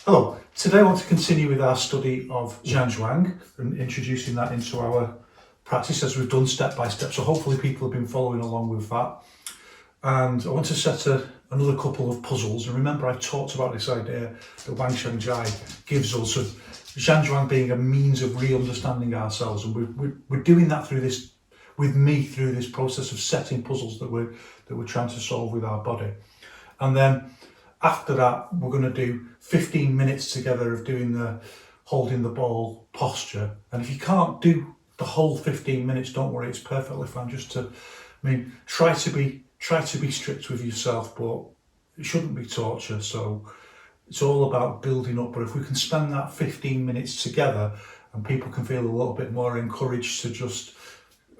Hello, today I want to continue with our study of zhuang and introducing that into our practice as we've done step by step. So hopefully people have been following along with that. And I want to set another couple of puzzles. And remember, I've talked about this idea that Wang Shangjai gives us of zhan being a means of re-understanding ourselves. And we're doing that through this, with me, through this process of setting puzzles that we're trying to solve with our body. And then after that, we're going to do 15 minutes together of doing the holding the ball posture. And if you can't do the whole 15 minutes, don't worry, it's perfectly fine. Try to be strict with yourself, but it shouldn't be torture. So it's all about building up. But if we can spend that 15 minutes together and people can feel a little bit more encouraged to just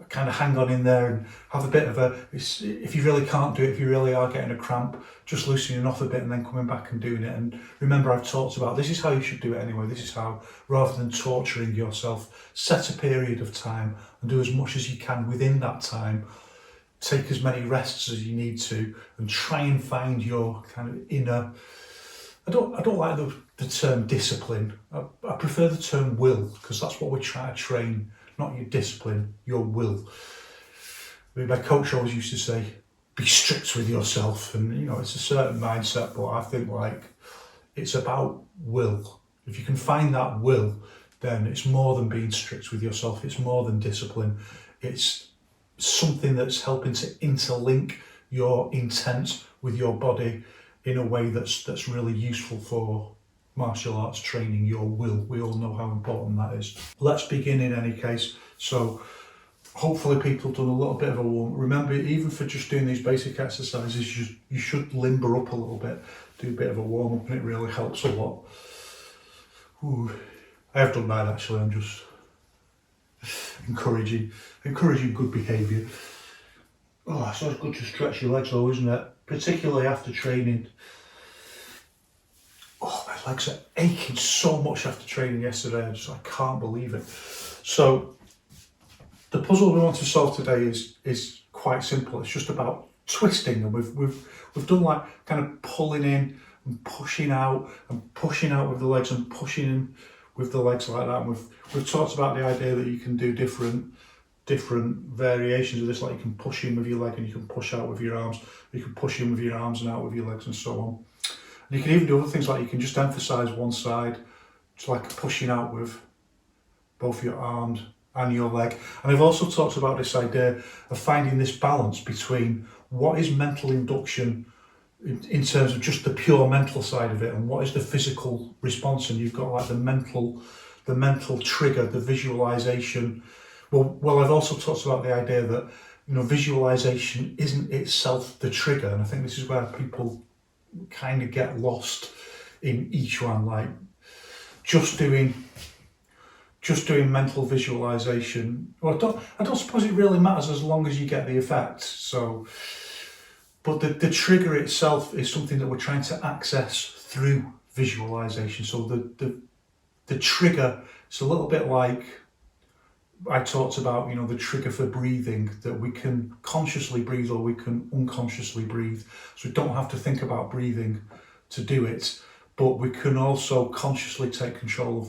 kind of hang on in there and have a bit of if you really can't do it, if you really are getting a cramp, just loosening off a bit and then coming back and doing it. And remember, I've talked about this is how you should do it anyway. This is how, rather than torturing yourself, set a period of time and do as much as you can within that time. Take as many rests as you need to and try and find your kind of inner, I don't like the term discipline. I prefer the term will, because that's what we're trying to train. Not your discipline, your will. My coach always used to say, be strict with yourself. And it's a certain mindset, but I think it's about will. If you can find that will, then it's more than being strict with yourself. It's more than discipline. It's something that's helping to interlink your intent with your body in a way that's really useful for martial arts training, your will. We all know how important that is. Let's begin in any case. So hopefully people have done a little bit of a warm. Remember, even for just doing these basic exercises, you should limber up a little bit, do a bit of a warm up, and it really helps a lot. Ooh, I have done mine actually. I'm just encouraging good behaviour. Oh, it's always good to stretch your legs though, isn't it? Particularly after training. Oh, my legs are aching so much after training yesterday. I can't believe it. So the puzzle we want to solve today is quite simple. It's just about twisting, and we've done like kind of pulling in and pushing out with the legs and pushing in with the legs like that. And we've talked about the idea that you can do different variations of this, like you can push in with your leg and you can push out with your arms. You can push in with your arms and out with your legs and so on. And you can even do other things, like you can just emphasize one side, just like pushing out with both your arms and your leg. And I've also talked about this idea of finding this balance between what is mental induction in terms of just the pure mental side of it, and what is the physical response. And you've got like the mental trigger, the visualization. Well, I've also talked about the idea that visualization isn't itself the trigger, and I think this is where people kind of get lost in each one. Like just doing mental visualization. Well, I don't suppose it really matters as long as you get the effect. So, but the trigger itself is something that we're trying to access through visualization. So the trigger is a little bit like I talked about, the trigger for breathing, that we can consciously breathe or we can unconsciously breathe. So we don't have to think about breathing to do it, but we can also consciously take control of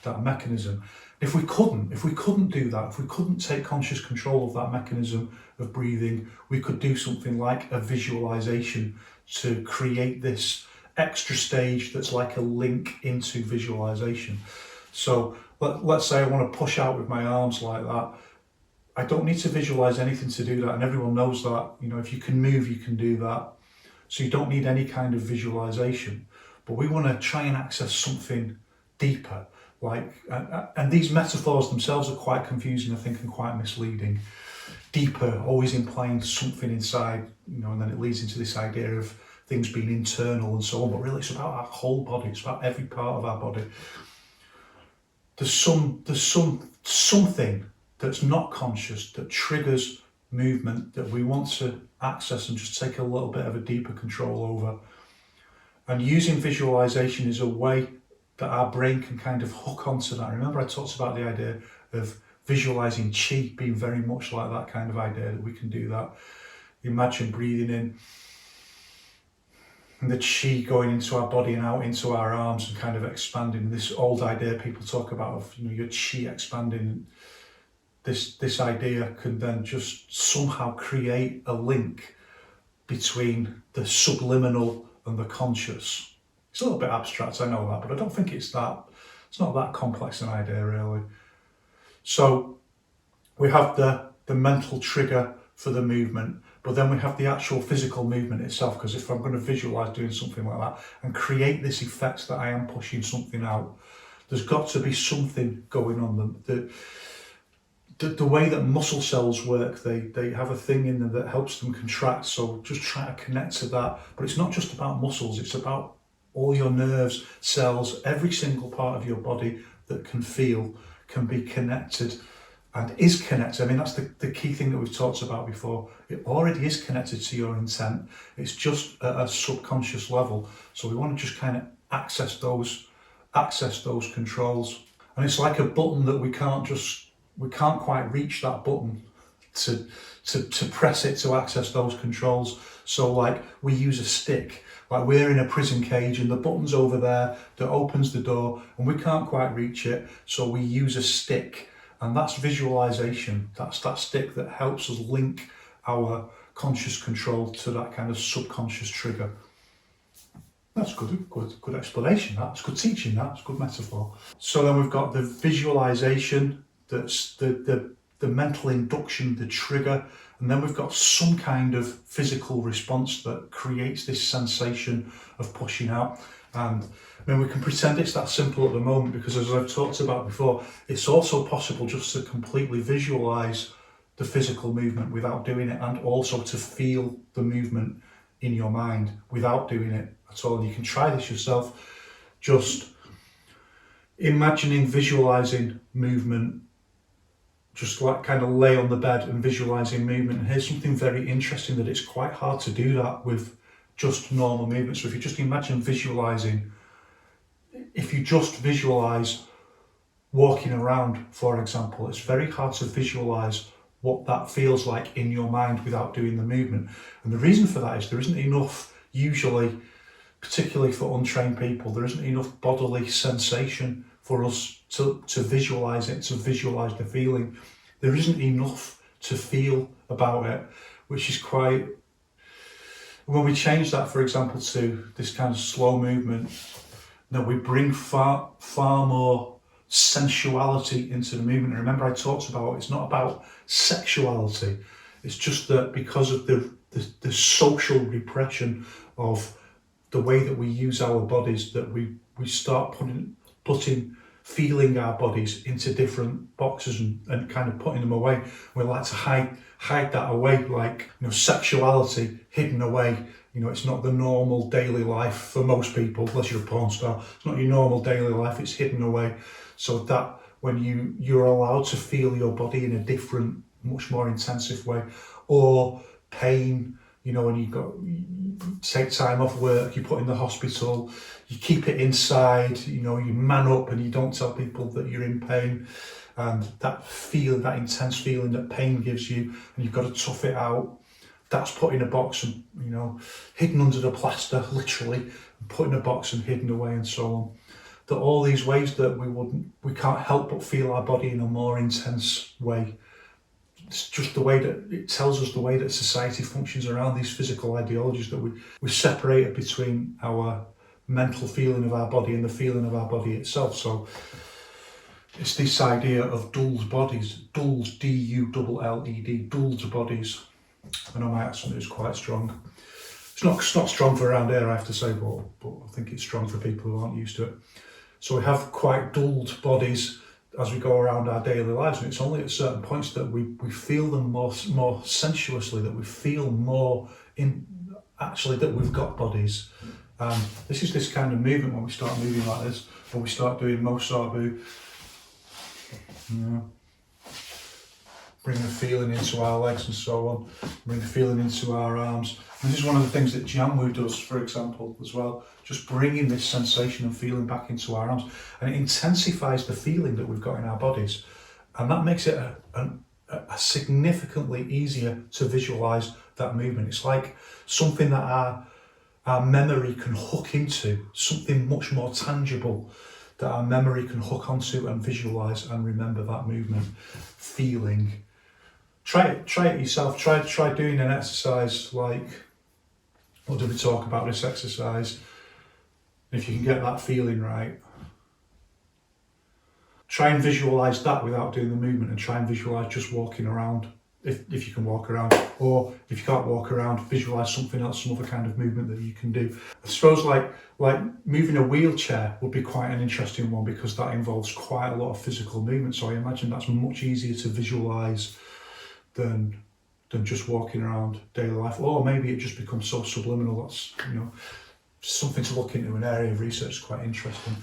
that mechanism. If we couldn't do that, if we couldn't take conscious control of that mechanism of breathing, we could do something like a visualization to create this extra stage that's like a link into visualization. So let's say I want to push out with my arms like that. I don't need to visualize anything to do that, and everyone knows that. If you can move, you can do that. So you don't need any kind of visualization. But we want to try and access something deeper. And these metaphors themselves are quite confusing, I think, and quite misleading. Deeper, always implying something inside, and then it leads into this idea of things being internal and so on. But really, it's about our whole body. It's about every part of our body. There's something that's not conscious that triggers movement that we want to access and just take a little bit of a deeper control over. And using visualization is a way that our brain can kind of hook onto that. Remember, I talked about the idea of visualizing chi being very much like that kind of idea, that we can do that. Imagine breathing in the chi going into our body and out into our arms and kind of expanding. This old idea people talk about of, you know, your chi expanding. This idea can then just somehow create a link between the subliminal and the conscious. It's a little bit abstract, I know that, but I don't think it's not that complex an idea really. So we have the mental trigger for the movement, but then we have the actual physical movement itself, because if I'm going to visualize doing something like that and create this effect that I am pushing something out, there's got to be something going on. The way that muscle cells work, they have a thing in them that helps them contract, so just try to connect to that. But it's not just about muscles, it's about all your nerves, cells, every single part of your body that can feel, can be connected and is connected. I mean, that's the key thing that we've talked about before. It already is connected to your intent. It's just at a subconscious level. So we want to just kind of access those controls. And it's like a button that we can't quite reach that button to press it to access those controls. So like we use a stick, like we're in a prison cage and the button's over there that opens the door and we can't quite reach it. So we use a stick, and that's visualization. That's that stick that helps us link our conscious control to that kind of subconscious trigger. That's good explanation. That's good teaching. That's good metaphor. So then we've got the visualization. That's the mental induction, the trigger, and then we've got some kind of physical response that creates this sensation of pushing out. And I mean, we can pretend it's that simple at the moment, because as I've talked about before, it's also possible just to completely visualize the physical movement without doing it, and also to feel the movement in your mind without doing it at all. And you can try this yourself, just imagining, visualizing movement. Just like kind of lay on the bed and visualizing movement. And here's something very interesting, that it's quite hard to do that with just normal movement. So if you just imagine visualizing, if you just visualize walking around, for example, it's very hard to visualize what that feels like in your mind without doing the movement. And the reason for that is there isn't enough, usually, particularly for untrained people, there isn't enough bodily sensation for us to visualize it, to visualize the feeling. There isn't enough to feel about it, which is quite... When we change that, for example, to this kind of slow movement, now we bring far more sensuality into the movement. And remember, I talked about it's not about sexuality. It's just that because of the social repression of the way that we use our bodies, that we start feeling our bodies into different boxes and kind of putting them away. We like to hide that away, like, you know, sexuality hidden away. You know, it's not the normal daily life for most people, unless you're a porn star. It's not your normal daily life, it's hidden away. So that when you're allowed to feel your body in a different, much more intensive way, or pain, you know, when you take time off work, you put in the hospital, you keep it inside, you know, you man up and you don't tell people that you're in pain. And that feeling, that intense feeling that pain gives you, and you've got to tough it out, that's put in a box and, you know, hidden under the plaster, literally, and put in a box and hidden away and so on. That all these ways that we can't help but feel our body in a more intense way. It's just the way that it tells us the way that society functions around these physical ideologies, that we separated between our mental feeling of our body and the feeling of our body itself. So it's this idea of dulled bodies, dulls, D-U-L-L-E-D, dulled bodies. I know my accent is quite strong. It's not strong for around here, I have to say, but I think it's strong for people who aren't used to it. So we have quite dulled bodies as we go around our daily lives, and it's only at certain points that we feel them more sensuously, that we feel more in actually that we've got bodies. This is this kind of movement when we start moving like this, when we start doing Mo Sabu. Bring the feeling into our legs and so on, bring the feeling into our arms. And this is one of the things that Jianwu does, for example, as well, just bringing this sensation and feeling back into our arms. And it intensifies the feeling that we've got in our bodies. And that makes it a significantly easier to visualize that movement. It's like something that our memory can hook into, something much more tangible that our memory can hook onto and visualize and remember that movement, feeling. Try it yourself. Try doing an exercise like, what did we talk about this exercise? If you can get that feeling right, try and visualize that without doing the movement, and try and visualize just walking around, if you can walk around, or if you can't walk around, visualize something else, some other kind of movement that you can do. I suppose like moving a wheelchair would be quite an interesting one, because that involves quite a lot of physical movement, so I imagine that's much easier to visualize than just walking around daily life. Or maybe it just becomes so subliminal. That's, something to look into, an area of research quite interesting.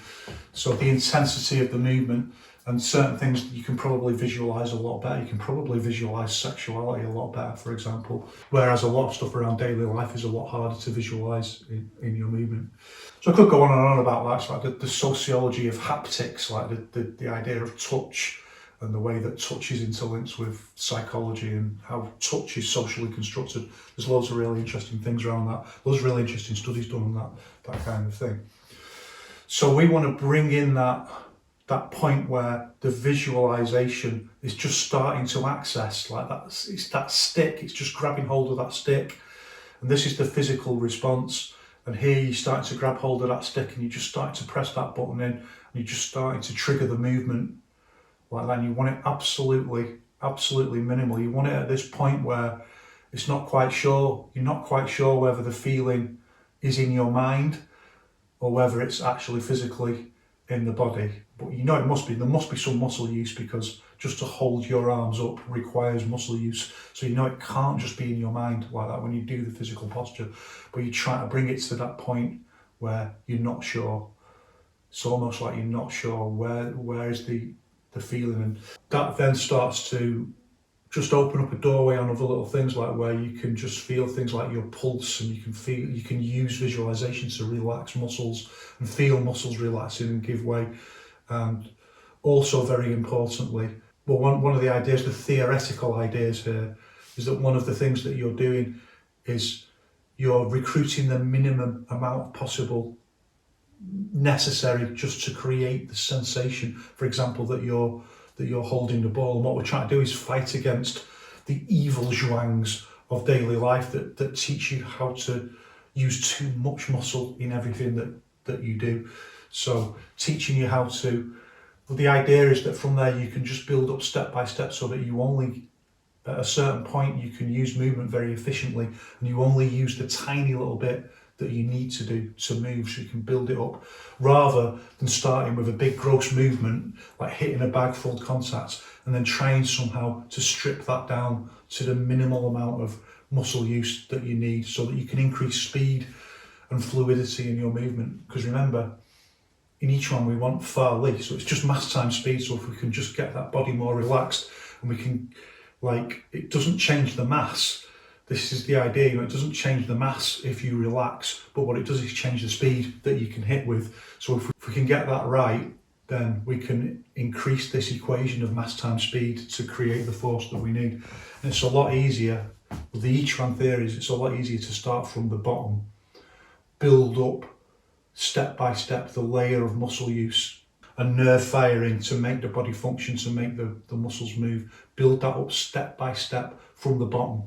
So the intensity of the movement, and certain things you can probably visualize a lot better. You can probably visualize sexuality a lot better, for example, whereas a lot of stuff around daily life is a lot harder to visualize in your movement. So I could go on and on about that. It's like the sociology of haptics, like the idea of touch, and the way that touch is interlinked with psychology, and how touch is socially constructed. There's loads of really interesting things around that. Loads of really interesting studies done on that kind of thing. So we want to bring in that point where the visualization is just starting to access, like that. It's that stick. It's just grabbing hold of that stick, and this is the physical response. And here you're starting to grab hold of that stick, and you're just starting to press that button in, and you're just starting to trigger the movement like that. And you want it absolutely minimal. You want it at this point where you're not quite sure whether the feeling is in your mind or whether it's actually physically in the body. But there must be some muscle use, because just to hold your arms up requires muscle use. So it can't just be in your mind like that when you do the physical posture, but you try to bring it to that point where you're not sure. It's almost like you're not sure where is the feeling, and that then starts to just open up a doorway on other little things, like where you can just feel things like your pulse, and you can use visualization to relax muscles and feel muscles relaxing and give way. And also, very importantly, one of the ideas, the theoretical ideas here, is that one of the things that you're doing is you're recruiting the minimum amount possible necessary just to create the sensation, for example, that you're holding the ball. And what we're trying to do is fight against the evil zhuangs of daily life that teach you how to use too much muscle in everything that you do. So teaching you how to, well, the idea is that from there you can just build up step by step, so that you only, at a certain point, you can use movement very efficiently, and you only use the tiny little bit that you need to do to move, so you can build it up, rather than starting with a big gross movement like hitting a bag full contact, and then trying somehow to strip that down to the minimal amount of muscle use that you need, so that you can increase speed and fluidity in your movement. Because remember, in each one we want far least, so it's just mass times speed. So if we can just get that body more relaxed, and we can, it doesn't change the mass. This is the idea, it doesn't change the mass if you relax, but what it does is change the speed that you can hit with. So if we can get that right, then we can increase this equation of mass times speed to create the force that we need. And it's a lot easier, with the Yiquan theories, it's a lot easier to start from the bottom, build up step by step the layer of muscle use and nerve firing to make the body function, to make the muscles move, build that up step by step from the bottom,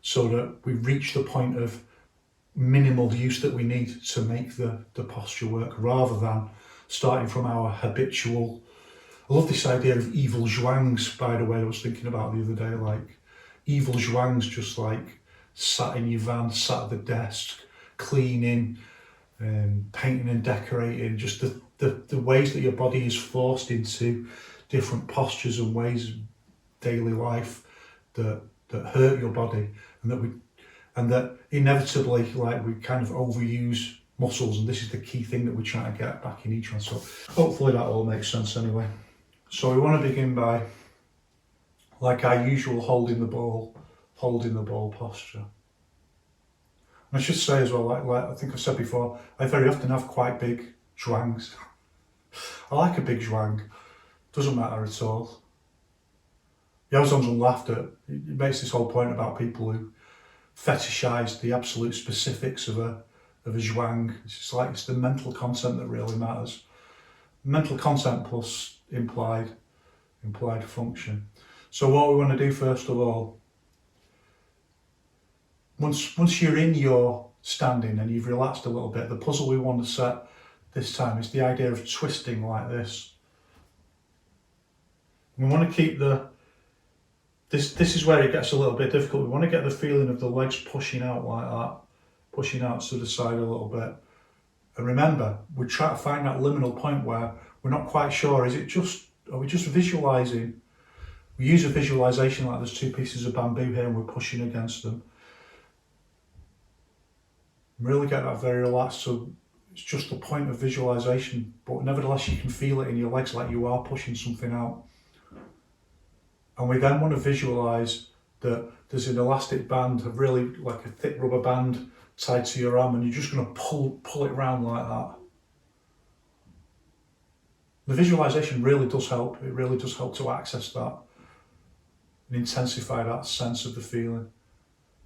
so that we reach the point of minimal use that we need to make the posture work, rather than starting from our habitual. I love this idea of evil zhuangs, by the way, I was thinking about the other day, like evil zhuangs just like sat in your van, sat at the desk, cleaning, painting and decorating, just the ways that your body is forced into different postures and ways of daily life that hurt your body, and that inevitably, we kind of overuse muscles, and this is the key thing that we're trying to get back in each one. So hopefully that all makes sense anyway. So we want to begin by, like our usual holding the ball posture. And I should say as well, like I think I've said before, I very often have quite big zhuangs. I like a big zhuang, doesn't matter at all. The Ozon's laughed at, it makes this whole point about people who fetishise the absolute specifics of a of a zhuang. It's the mental content that really matters. Mental content plus implied function. So what we want to do first of all, once you're in your standing and you've relaxed a little bit, the puzzle we want to set this time is the idea of twisting like this. We want to keep this is where it gets a little bit difficult. We want to get the feeling of the legs pushing out like that, pushing out to the side a little bit. And remember, we try to find that liminal point where we're not quite sure, are we just visualising? We use a visualisation like there's two pieces of bamboo here and we're pushing against them. Really get that very relaxed, so it's just the point of visualisation, but nevertheless you can feel it in your legs like you are pushing something out. And we then want to visualise that there's an elastic band, really like a thick rubber band tied to your arm, and you're just going to pull it round like that. The visualisation really does help. It really does help to access that and intensify that sense of the feeling.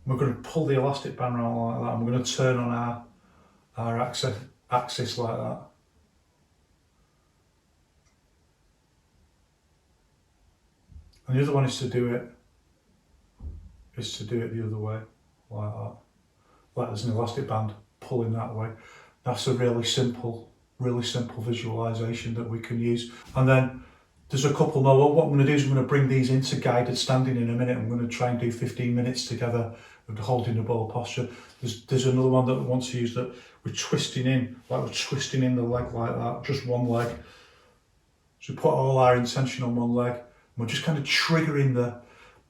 We're going to pull the elastic band around like that, and we're going to turn on our axis like that. And the other one is to do it the other way, like that. Like there's an elastic band pulling that way. That's a really simple visualisation that we can use. And then there's a couple more. What I'm going to do is I'm going to bring these into guided standing in a minute. I'm going to try and do 15 minutes together of holding the ball posture. There's another one that I want to use that we're twisting in the leg like that, just one leg. So we put all our intention on one leg. We're just kind of triggering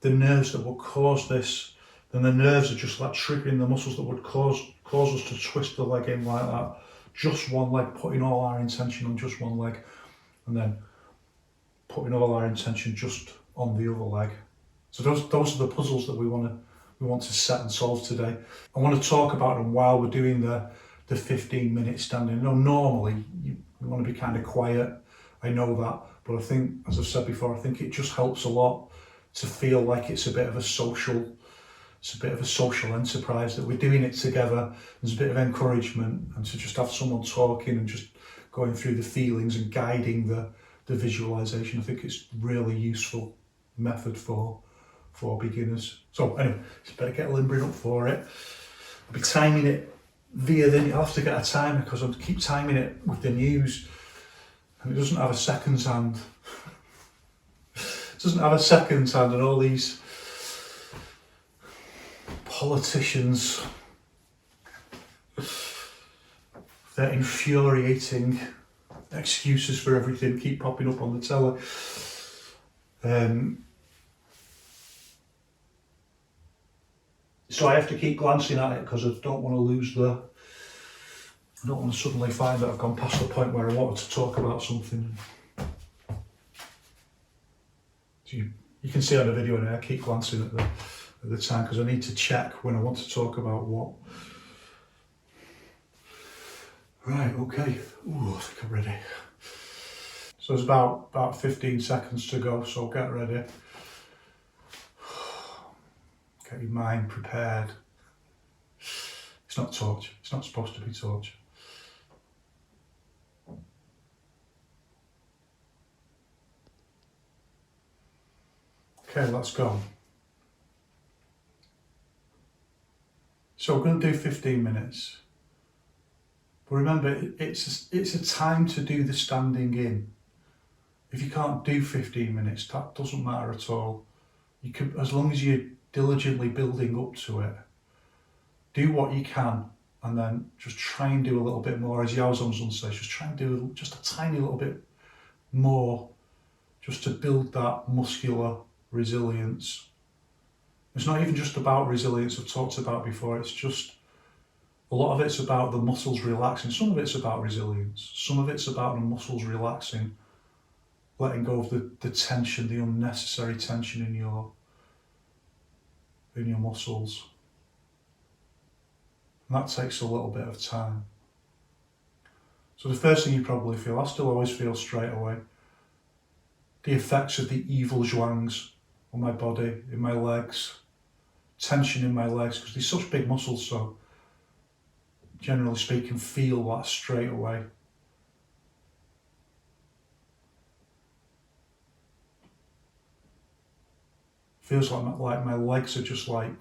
the nerves that will cause this. Then the nerves are just like triggering the muscles that would cause us to twist the leg in like that. Just one leg, putting all our intention on just one leg, and then putting all our intention just on the other leg. So those are the puzzles that we want to set and solve today. I want to talk about them while we're doing the 15-minute standing. You know, normally you want to be kind of quiet. I know that, but I think, as I've said before, I think it just helps a lot to feel like it's a bit of a social enterprise, that we're doing it together. There's a bit of encouragement, and to just have someone talking and just going through the feelings and guiding the visualization. I think it's really useful method for beginners. So anyway, just better get limbering up for it. I'll be timing it I'll have to get a timer because I keep timing it with the news. And it doesn't have a seconds hand. It doesn't have a seconds hand, and all these politicians, their infuriating excuses for everything keep popping up on the telly. So I have to keep glancing at it because I don't want to suddenly find that I've gone past the point where I wanted to talk about something. So you can see on the video now, I keep glancing at the time because I need to check when I want to talk about what. Right, okay. Ooh, I think I'm ready. So there's about 15 seconds to go, so get ready. Get your mind prepared. It's not torture. It's not supposed to be torture. Okay, let's go. So we're going to do 15 minutes. But remember, it's a time to do the standing in. If you can't do 15 minutes, that doesn't matter at all. You can, as long as you're diligently building up to it, do what you can, and then just try and do a little bit more. As Yao Zhong says, just try and do just a tiny little bit more, just to build that muscular resilience. It's not even just about resilience I've talked about before, it's just, a lot of it's about the muscles relaxing. Some of it's about resilience, some of it's about the muscles relaxing, letting go of the tension, the unnecessary tension in your muscles. And that takes a little bit of time. So the first thing you probably feel, I still always feel straight away, the effects of the evil zhuangs on my body, in my legs, tension in my legs, because they're such big muscles, so generally speaking, feel that straight away. Feels like my legs are just like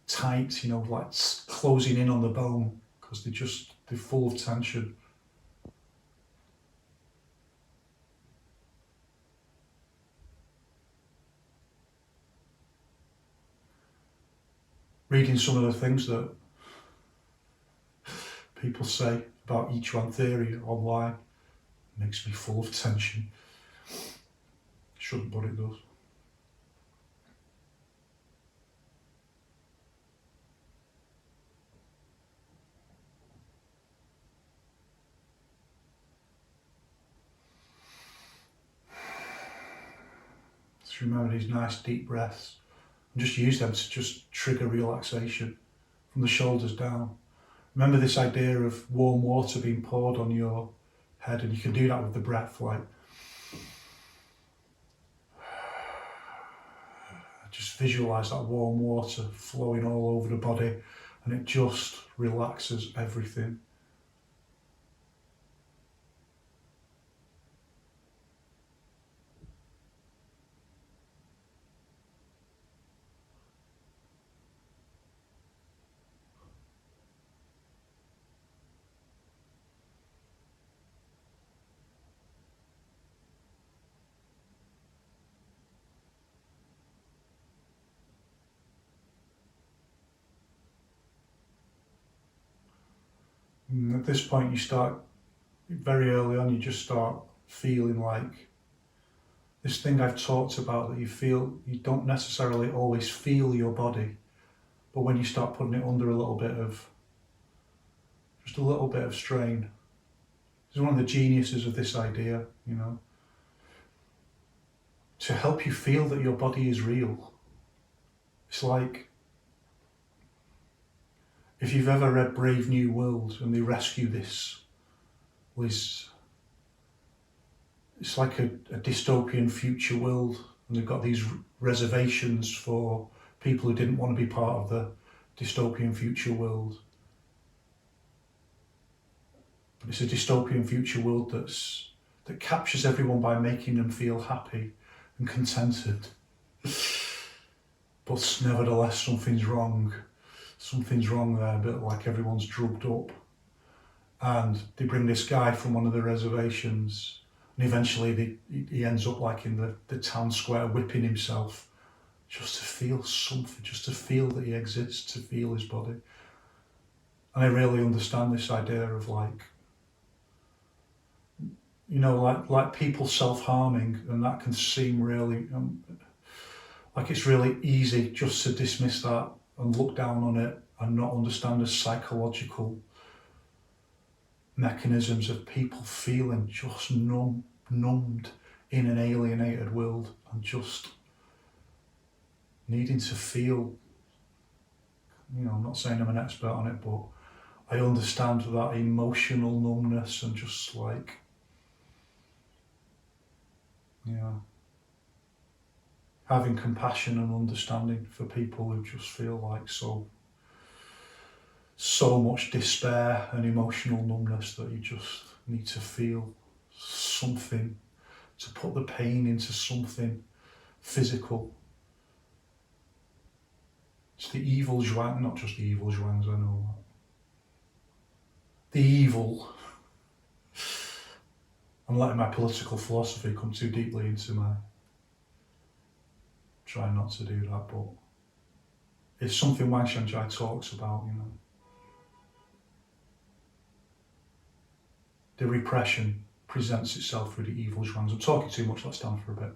tight, you know, like closing in on the bone, because they're full of tension. Reading some of the things that people say about Yiquan theory online makes me full of tension. Shouldn't, but it does. Just remember these nice deep breaths and just use them to just trigger relaxation from the shoulders down. Remember this idea of warm water being poured on your head, and you can do that with the breath, like just visualize that warm water flowing all over the body, and it just relaxes everything. And at this point, you start very early on, you just start feeling like this thing I've talked about, that you don't necessarily always feel your body, but when you start putting it under just a little bit of strain. It's one of the geniuses of this idea, you know, to help you feel that your body is real. It's like if you've ever read Brave New World and they rescue this, it's like a dystopian future world, and they've got these reservations for people who didn't want to be part of the dystopian future world. But it's a dystopian future world that captures everyone by making them feel happy and contented. But nevertheless, something's wrong. Something's wrong there, a bit like everyone's drugged up. And they bring this guy from one of the reservations, and eventually he ends up like in the town square whipping himself, just to feel something, just to feel that he exists, to feel his body. And I really understand this idea of like, you know, like people self-harming, and that can seem really, like it's really easy just to dismiss that and look down on it and not understand the psychological mechanisms of people feeling just numbed in an alienated world, and just needing to feel, you know, I'm not saying I'm an expert on it, but I understand that emotional numbness, and just like, you know, having compassion and understanding for people who just feel like so much despair and emotional numbness that you just need to feel something, to put the pain into something physical. It's the evil zhuang, not just the evil zhuangs, I know that. The evil. I'm letting my political philosophy come too deeply into my... Trying not to do that, but it's something Wang Shangjai talks about, you know. The repression presents itself through the evil zhuangs. I'm talking too much, let's stand for a bit.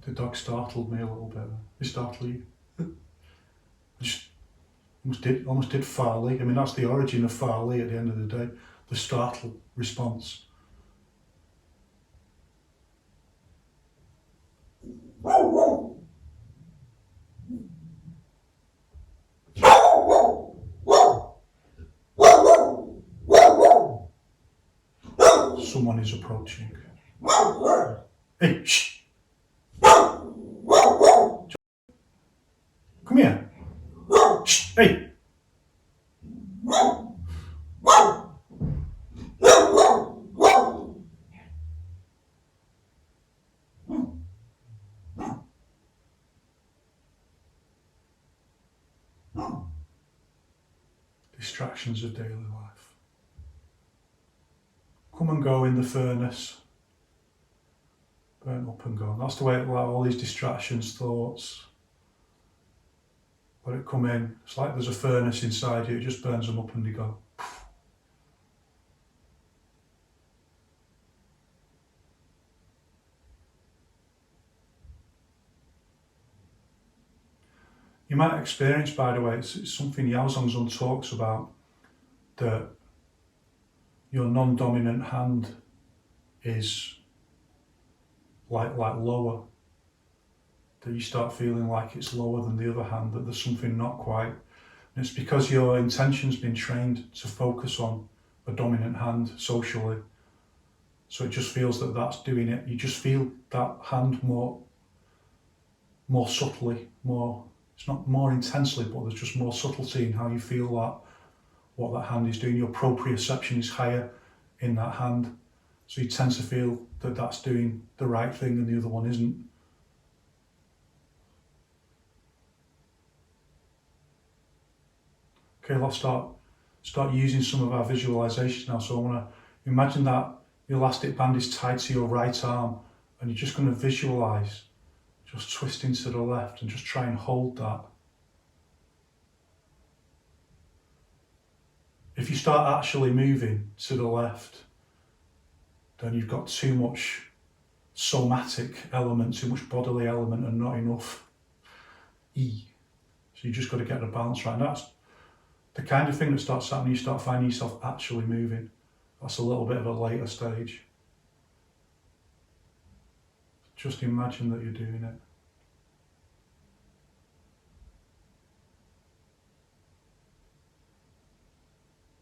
The dog startled me a little bit. He startled you. I just almost did Farley. I mean, that's the origin of Farley at the end of the day. The startled response. Someone is approaching. Hey, shh! Come here. Shh! Hey! Distractions of daily life. Come and go in the furnace. Burn up and gone. That's the way it, like all these distractions, thoughts. Let it come in. It's like there's a furnace inside you, it just burns them up and they go. You might experience, by the way, it's something Yao Zhang talks about, that your non-dominant hand is like lower, that you start feeling like it's lower than the other hand, that there's something not quite. And it's because your intention's been trained to focus on a dominant hand socially. So it just feels that that's doing it. You just feel that hand more subtly, it's not more intensely, but there's just more subtlety in how you feel that, what that hand is doing. Your proprioception is higher in that hand. So you tend to feel that that's doing the right thing and the other one isn't. Okay, let's start using some of our visualizations now. So I want to imagine that your elastic band is tied to your right arm and you're just going to visualize just twisting to the left and just try and hold that. If you start actually moving to the left, then you've got too much somatic element, too much bodily element and not enough E. So you just got to get the balance right. And that's the kind of thing that starts happening. You start finding yourself actually moving. That's a little bit of a later stage. Just imagine that you're doing it.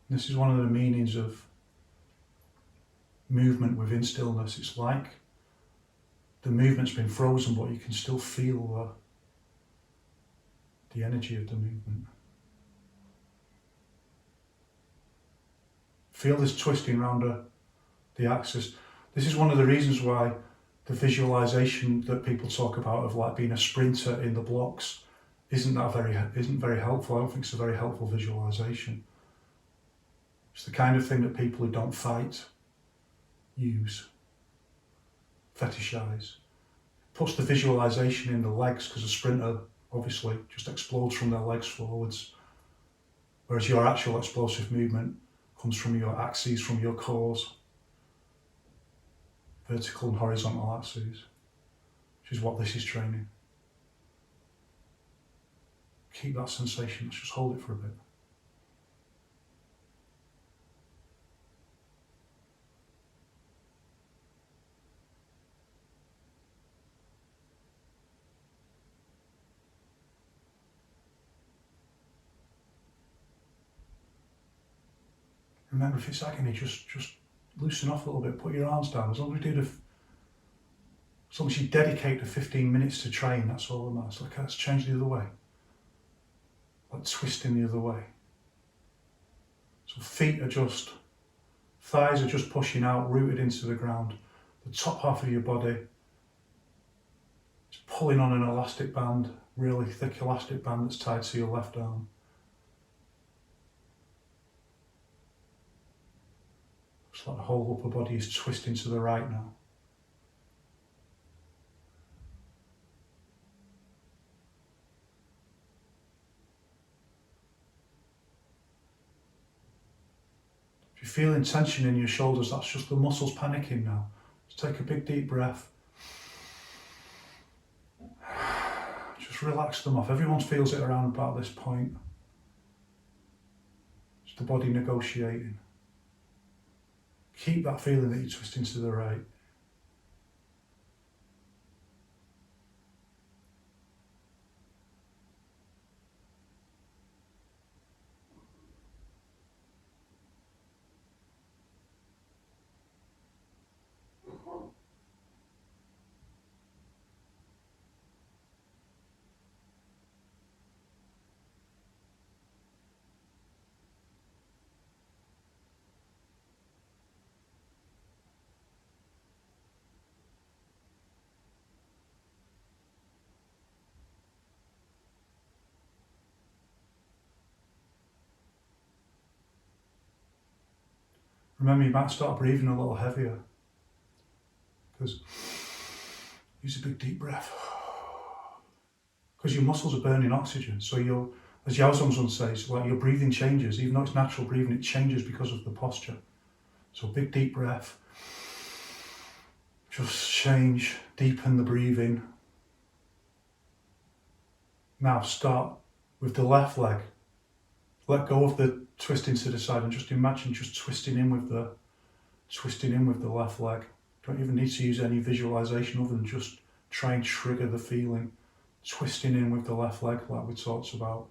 This is one of the meanings of movement within stillness. It's like the movement's been frozen, but you can still feel the energy of the movement. Feel this twisting around the axis. This is one of the reasons why the visualization that people talk about of like being a sprinter in the blocks isn't very helpful. I don't think it's a very helpful visualization. It's the kind of thing that people who don't fight use, fetishize. Puts the visualization in the legs, because a sprinter obviously just explodes from their legs forwards, whereas your actual explosive movement comes from your axes, from your cores, vertical and horizontal axes, which is what this is training. Keep that sensation, let's just hold it for a bit. Remember, if it's agony, just loosen off a little bit, put your arms down. As long as you dedicate the 15 minutes to train, that's all that matters. Like, let's change the other way. Like twisting the other way. So feet are just, thighs are just pushing out, rooted into the ground. The top half of your body is pulling on an elastic band, really thick elastic band that's tied to your left arm. It's like the whole upper body is twisting to the right now. If you're feeling tension in your shoulders, that's just the muscles panicking now. Just take a big deep breath. Just relax them off. Everyone feels it around about this point. It's the body negotiating. Keep that feeling that you're twisting to the right. Remember, you might start breathing a little heavier, because use a big deep breath, because your muscles are burning oxygen. So you're, as Yao Zhongzun says, like your breathing changes. Even though it's natural breathing, it changes because of the posture. So big deep breath, just change, deepen the breathing. Now start with the left leg. Let go of the twisting to the side and just imagine just twisting in with the left leg. Don't even need to use any visualization other than just try and trigger the feeling. Twisting in with the left leg like we talked about.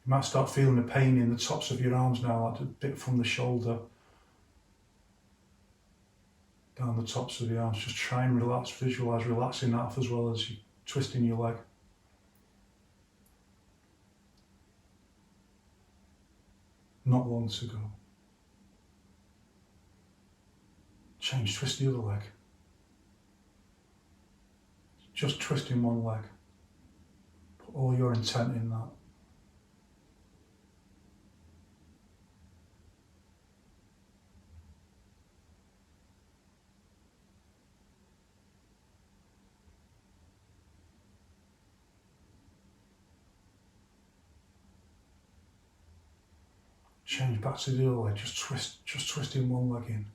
You might start feeling the pain in the tops of your arms now, like a bit from the shoulder down the tops of the arms. Just try and relax, visualize relaxing that as well as you twisting your leg. Not long to go. Change, twist the other leg. Just twisting one leg. Put all your intent in that. Change back to the other leg, just twisting one leg in.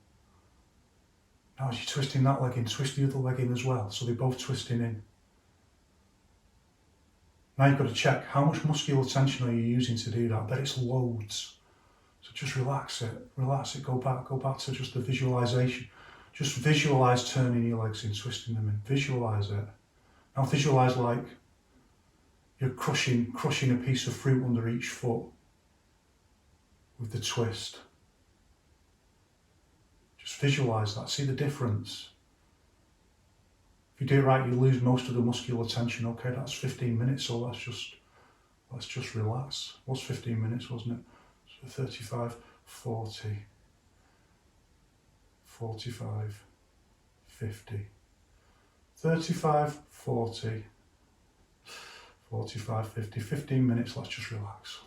Now as you're twisting that leg in, twist the other leg in as well, so they're both twisting in. Now you've got to check how much muscular tension are you using to do that. I bet it's loads. So just relax it, go back to just the visualization. Just visualize turning your legs in, twisting them in, visualize it. Now visualize like you're crushing a piece of fruit under each foot. With the twist. Just visualize that, see the difference. If you do it right, you lose most of the muscular tension. Okay, that's 15 minutes, so let's just relax. It was 15 minutes, wasn't it? So 35, 40, 45, 50, 35, 40, 45, 50, 15 minutes, let's just relax.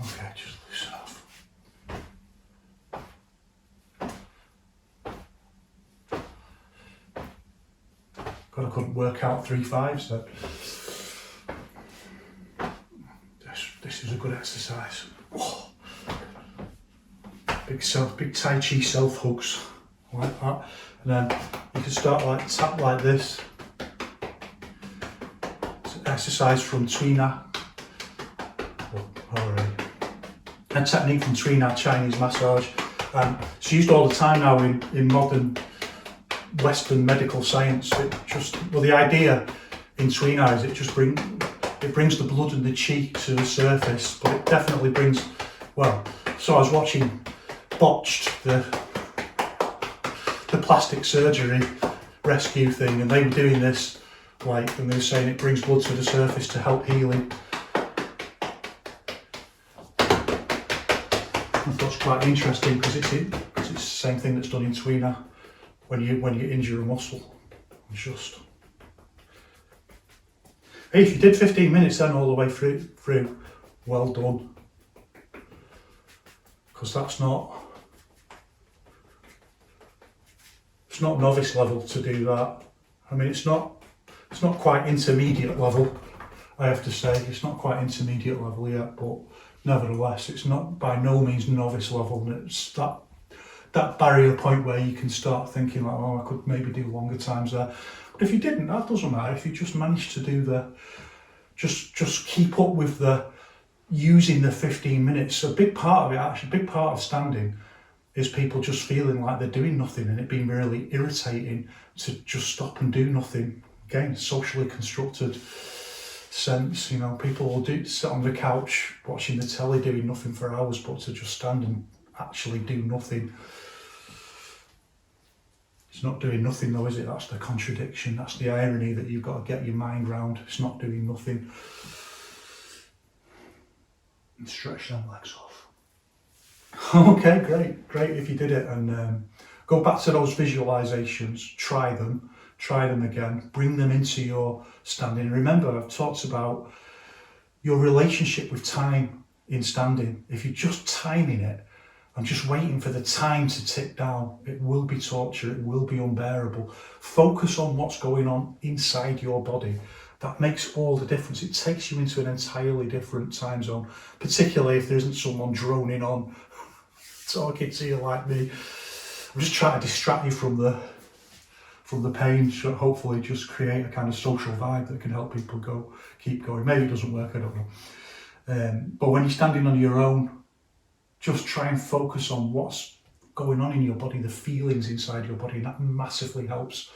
Okay, just loosen off. God, I couldn't work out 3 5s then. This is a good exercise. Oh. Big Tai Chi self hugs like that, and then you can start like tap like this. It's an exercise from Trina. A technique from Trina, Chinese massage. It's used all the time now in modern Western medical science. The idea in Trina is it brings the blood and the chi to the surface, but it definitely brings, so I was watching Botched, the plastic surgery rescue thing, and they were doing this, and they were saying it brings blood to the surface to help healing. I thought it's quite interesting because it's the same thing that's done in Twina when you injure a muscle. Hey, if you did 15 minutes then all the way through, well done. Because that's not It's not novice level to do that. I mean, it's not quite intermediate level, I have to say. It's not quite intermediate level yet, but nevertheless, it's not by no means novice level. And it's that barrier point where you can start thinking like, oh, I could maybe do longer times there. But if you didn't, that doesn't matter. If you just managed to do just keep up with using the 15 minutes. A big part of it, actually, a big part of standing is people just feeling like they're doing nothing and it being really irritating to just stop and do nothing. Again, socially constructed sense, people will sit on the couch watching the telly doing nothing for hours, but to just stand and actually do nothing. It's not doing nothing though, is it? That's the contradiction, that's the irony that you've got to get your mind round. It's not doing nothing. And stretch them legs off. Okay, great if you did it, and go back to those visualisations, try them again, bring them into your standing. Remember, I've talked about your relationship with time in standing. If you're just timing it and just waiting for the time to tick down, it will be torture, it will be unbearable. Focus on what's going on inside your body. That makes all the difference. It takes you into an entirely different time zone, particularly if there isn't someone droning on talking to you like me. I'm just trying to distract you from the pain, so hopefully just create a kind of social vibe that can help people keep going. Maybe it doesn't work, I don't know. But when you're standing on your own, just try and focus on what's going on in your body, the feelings inside your body, and that massively helps.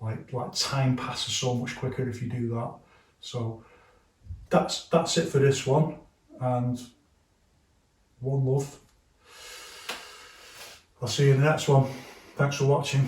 Like time passes so much quicker if you do that. So that's it for this one, and one love. I'll see you in the next one. Thanks for watching.